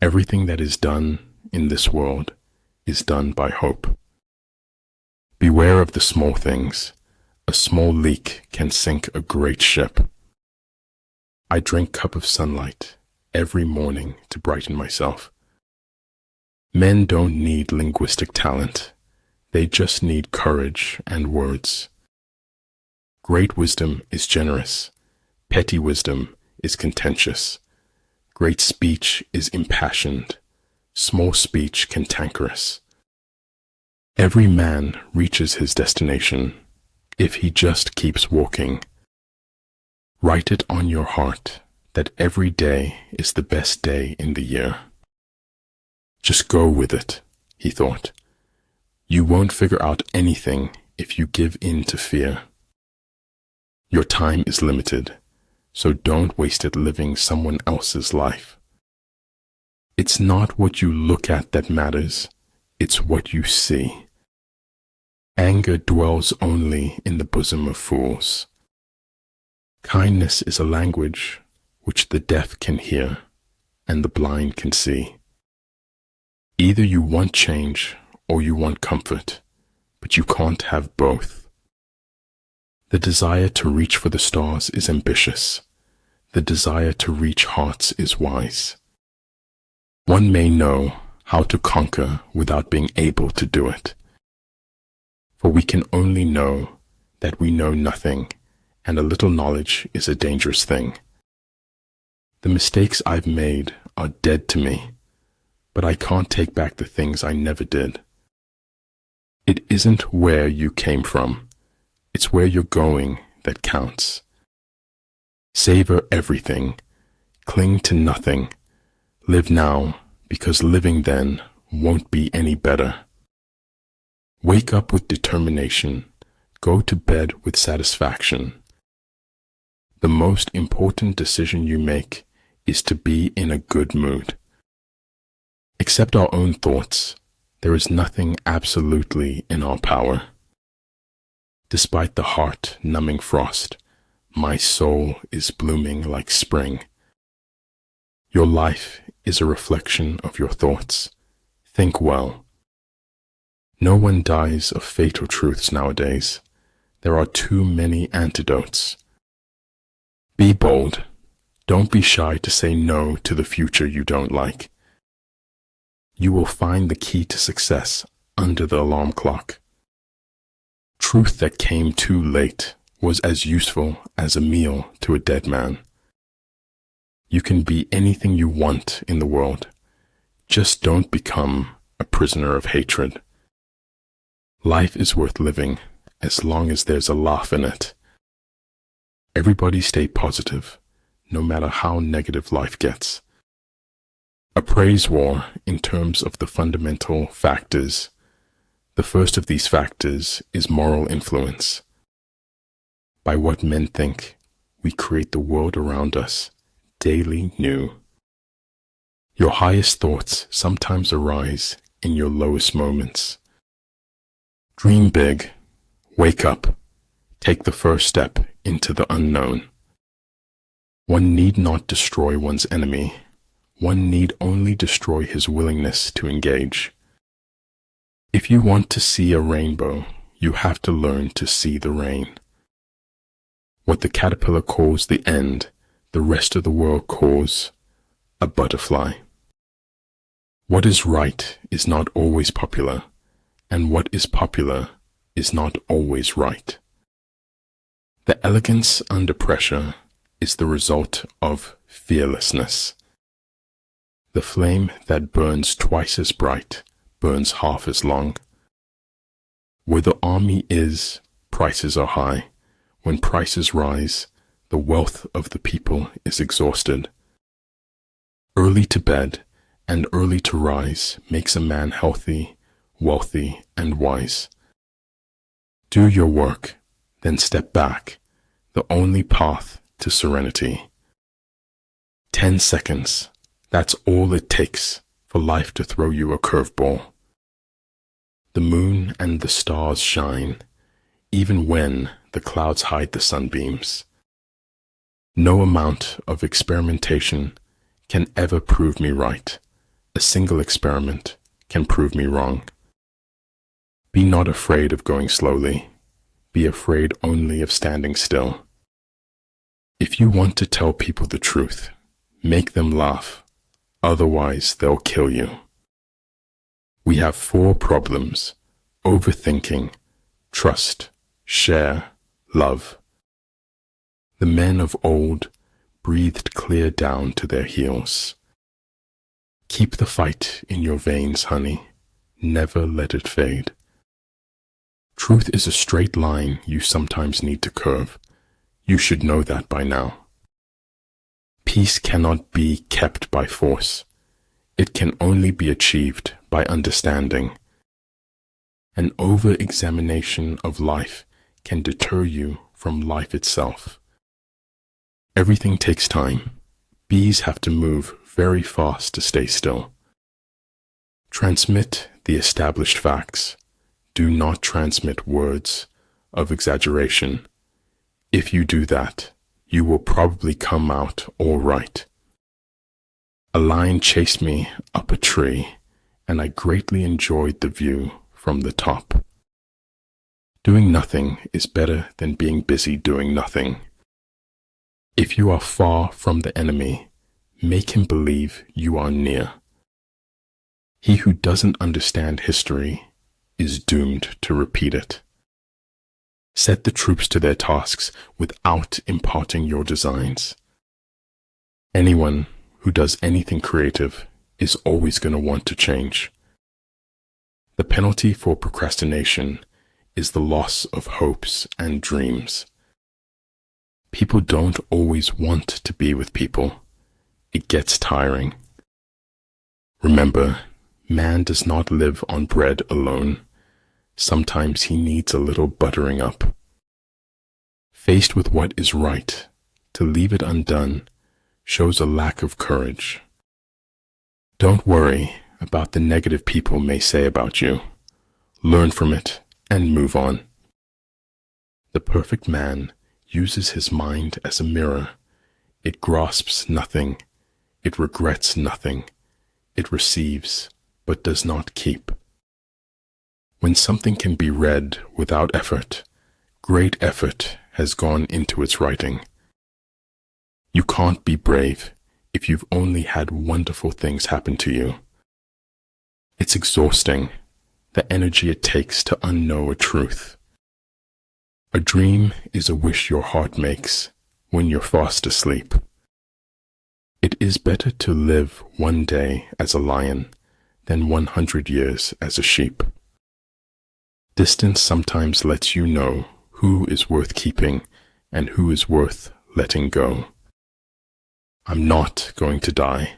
Everything that is done in this world is done by hope. Beware of the small things. A small leak can sink a great ship. I drink a cup of sunlight every morning to brighten myself. Men don't need linguistic talent. They just need courage and words. Great wisdom is generous. Petty wisdom is contentious. Great speech is impassioned. Small speech cantankerous. Every man reaches his destination if he just keeps walking. Write it on your heart that every day is the best day in the year. Just go with it, he thought. You won't figure out anything if you give in to fear. Your time is limited, so don't waste it living someone else's life. It's not what you look at that matters, it's what you see. Anger dwells only in the bosom of fools. Kindness is a language which the deaf can hear and the blind can see. Either you want change or you want comfort, but you can't have both. The desire to reach for the stars is ambitious. The desire to reach hearts is wise. One may know how to conquer without being able to do it. For we can only know that we know nothing, and a little knowledge is a dangerous thing. The mistakes I've made are dead to me, but I can't take back the things I never did. It isn't where you came from, it's where you're going that counts. Savor everything, cling to nothing, live now, because living then won't be any better. Wake up with determination, go to bed with satisfaction. The most important decision you make is to be in a good mood. Except our own thoughts, there is nothing absolutely in our power. Despite the heart-numbing frost, my soul is blooming like spring. Your life is a reflection of your thoughts. Think well. No one dies of fatal truths nowadays. There are too many antidotes. Be bold. Don't be shy to say no to the future you don't like. You will find the key to success under the alarm clock. Truth that came too late was as useful as a meal to a dead man. You can be anything you want in the world. Just don't become a prisoner of hatred. Life is worth living as long as there's a laugh in it. Everybody stay positive, no matter how negative life gets. A praise war in terms of the fundamental factors. The first of these factors is moral influence. By what men think, we create the world around us, daily new. Your highest thoughts sometimes arise in your lowest moments. Dream big, wake up, take the first step into the unknown. One need not destroy one's enemy. One need only destroy his willingness to engage. If you want to see a rainbow, you have to learn to see the rain. What the caterpillar calls the end, the rest of the world calls a butterfly. What is right is not always popular, and what is popular is not always right. The elegance under pressure is the result of fearlessness. The flame that burns twice as bright burns half as long. Where the army is, prices are high. When prices rise, the wealth of the people is exhausted. Early to bed and early to rise makes a man healthy, wealthy, and wise. Do your work, then step back, the only path to serenity. 10 seconds, that's all it takes for life to throw you a curveball. The moon and the stars shine, even when the clouds hide the sunbeams. No amount of experimentation can ever prove me right. A single experiment can prove me wrong. Be not afraid of going slowly. Be afraid only of standing still. If you want to tell people the truth, make them laugh. Otherwise, they'll kill you. We have 4 problems: overthinking, trust, share, love. The men of old breathed clear down to their heels. Keep the fight in your veins, honey. Never let it fade. Truth is a straight line you sometimes need to curve. You should know that by now. Peace cannot be kept by force. It can only be achieved by understanding. An over-examination of life can deter you from life itself. Everything takes time. Bees have to move very fast to stay still. Transmit the established facts. Do not transmit words of exaggeration. If you do that, you will probably come out all right. A lion chased me up a tree, and I greatly enjoyed the view from the top. Doing nothing is better than being busy doing nothing. If you are far from the enemy, make him believe you are near. He who doesn't understand history is doomed to repeat it. Set the troops to their tasks without imparting your designs. Anyone who does anything creative is always going to want to change. The penalty for procrastination is the loss of hopes and dreams. People don't always want to be with people. It gets tiring. Remember, man does not live on bread alone. Sometimes he needs a little buttering up. Faced with what is right, to leave it undone shows a lack of courage. Don't worry about the negative people may say about you. Learn from it and move on. The perfect man uses his mind as a mirror. It grasps nothing. It regrets nothing. It receives, but does not keep. When something can be read without effort, great effort has gone into its writing. You can't be brave if you've only had wonderful things happen to you. It's exhausting, the energy it takes to unknow a truth. A dream is a wish your heart makes when you're fast asleep. It is better to live one day as a lion than 100 years as a sheep. Distance sometimes lets you know who is worth keeping and who is worth letting go. I'm not going to die.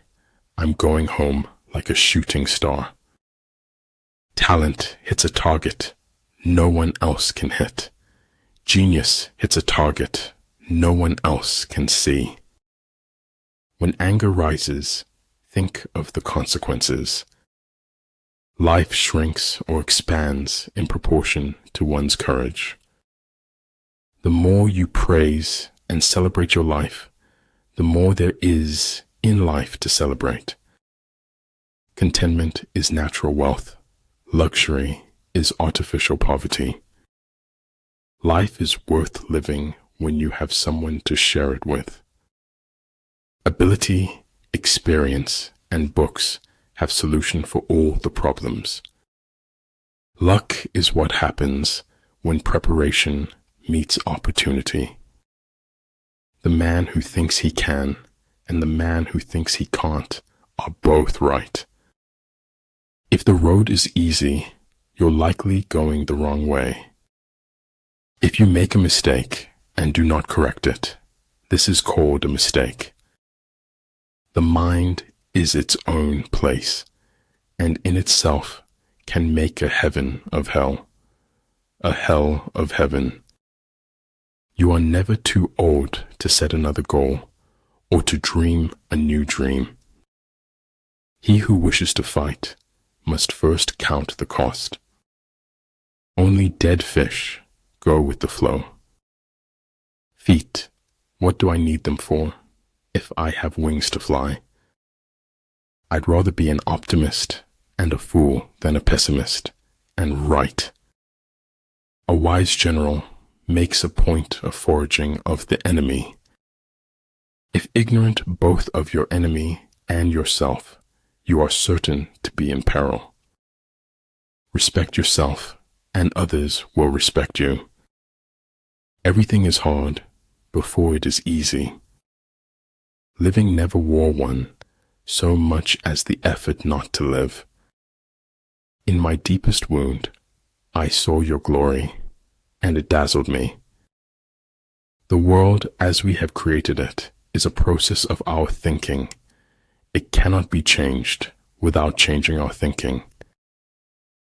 I'm going home like a shooting star. Talent hits a target no one else can hit. Genius hits a target no one else can see. When anger rises, think of the consequences. Life shrinks or expands in proportion to one's courage. The more you praise and celebrate your life, the more there is in life to celebrate. Contentment is natural wealth. Luxury is artificial poverty. Life is worth living when you have someone to share it with. Ability, experience, and books have solution for all the problems. Luck is what happens when preparation meets opportunity. The man who thinks he can and the man who thinks he can't are both right. If the road is easy, you're likely going the wrong way. If you make a mistake and do not correct it, this is called a mistake. The mind is its own place, and in itself can make a heaven of hell, a hell of heaven. You are never too old to set another goal or to dream a new dream. He who wishes to fight must first count the cost. Only dead fish go with the flow. Feet, what do I need them for if I have wings to fly? I'd rather be an optimist and a fool than a pessimist and right. A wise general makes a point of foraging of the enemy. If ignorant both of your enemy and yourself, you are certain to be in peril. Respect yourself, and others will respect you. Everything is hard before it is easy. Living never wore one so much as the effort not to live. In my deepest wound, I saw your glory, and it dazzled me. The world as we have created it is a process of our thinking. It cannot be changed without changing our thinking.